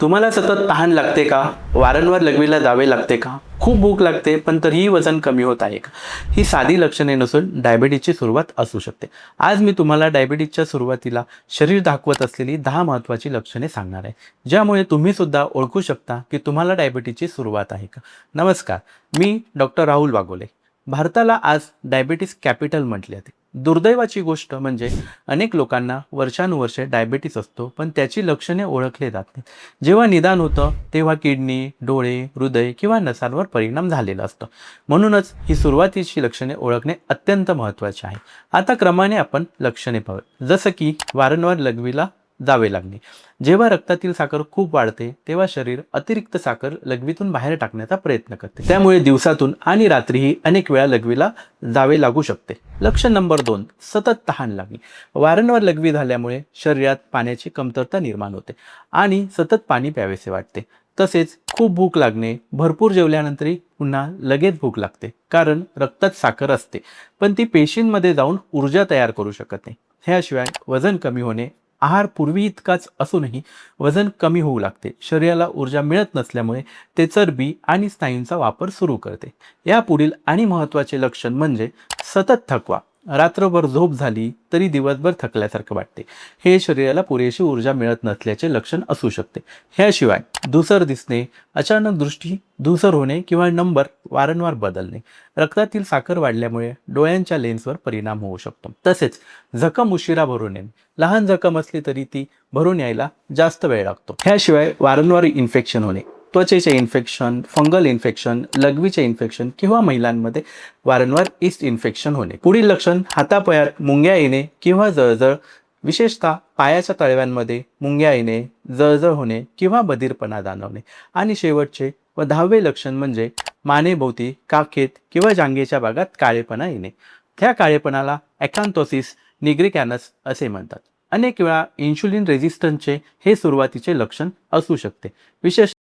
तुम्हाला सतत तहान लागते का? वारंवार लघवीला जावे लागते का? खूप भूक लागते पण तरीही वजन कमी होत आहे का? ही साधी लक्षणे नसून डायबिटीजची सुरुवात असू शकते. आज मी तुम्हाला डायबिटीजच्या सुरुवातीला शरीर दाखवत असलेली 10 महत्त्वाची लक्षणे सांगणार आहे, ज्यामुळे तुम्ही सुद्धा ओळखू शकता की तुम्हाला डायबिटीजची सुरुवात आहे का. नमस्कार, मी डॉक्टर राहुल वागोले. भारताला आज डायबिटीज कॅपिटल म्हटले जाते. दुर्दैवाची गोष्ट म्हणजे अनेक लोकांना वर्षानुवर्षे डायबिटीस असतो, पण त्याची लक्षणे ओळखले जात नाही. जेव्हा निदान होतं तेव्हा किडनी, डोळे, हृदय किंवा नसांवर परिणाम झालेला असतो. म्हणूनच ही सुरुवातीची लक्षणे ओळखणे अत्यंत महत्त्वाचे आहे. आता क्रमाने आपण लक्षणे पाहू. जसं की वारंवार लघवीला जावे लागणे. जेव्हा रक्तातील साखर खूप वाढते तेव्हा शरीर अतिरिक्त साखर लघवीतून बाहेर टाकण्याचा प्रयत्न करते. त्यामुळे दिवसातून आणि रात्रीही अनेक वेळा लघवीला जावे लागू शकते. लक्षण नंबर 2, सतत तहान लागणे. वारंवार लघवी झाल्यामुळे शरीरात पाण्याची कमतरता निर्माण होते आणि सतत पाणी प्यावेसे वाटते. तसेच खूप भूक लागणे. भरपूर जेवल्यानंतरही पुन्हा लगेच भूक लागते, कारण रक्तात साखर असते पण ती पेशींमध्ये जाऊन ऊर्जा तयार करू शकत नाही. ह्याशिवाय वजन कमी होणे. आहार पूर्वी इतकाच असूनही वजन कमी होऊ लागते. शरीराला ऊर्जा मिळत नसल्यामुळे ते चरबी आणि स्नायूंचा वापर सुरू करते. या पुढील आणि महत्त्वाचे लक्षण म्हणजे सतत थकवा. रात्रभर झोप झाली तरी दिवसभर थकल्यासारखं वाटते. हे शरीराला पुरेशी ऊर्जा मिळत नसल्याचे लक्षण असू शकते. ह्याशिवाय धूसर दिसणे, अचानक दृष्टी धूसर होणे किंवा नंबर वारंवार बदलणे. रक्तातील साखर वाढल्यामुळे डोळ्यांच्या लेन्सवर परिणाम होऊ शकतो. तसेच जखम उशिरा भरून येणे. लहान जखम असली तरी ती भरून यायला जास्त वेळ लागतो. ह्याशिवाय वारंवार इन्फेक्शन होणे. त्वचेचे इन्फेक्शन, फंगल इन्फेक्शन, लघवीचे इन्फेक्शन किंवा महिलांमध्ये वारंवार ईस्ट इन्फेक्शन होणे. पुढील लक्षण हातापायात मुंग्या येणे किंवा जळजळ, विशेषतः पायाच्या तळव्यांमध्ये मुंग्या येणे, जळजळ होणे किंवा बधीरपणा जाणवणे. आणि शेवटचे व 10वे लक्षण म्हणजे मानेभोवती, काखेत किंवा जांघेच्या भागात काळेपणा येणे. त्या काळेपणाला ॲकॅन्थोसिस निग्रिकॅनस असे म्हणतात. अनेक वेळा इन्शुलिन रेझिस्टन्सचे हे सुरुवातीचे लक्षण असू शकते, विशेषतः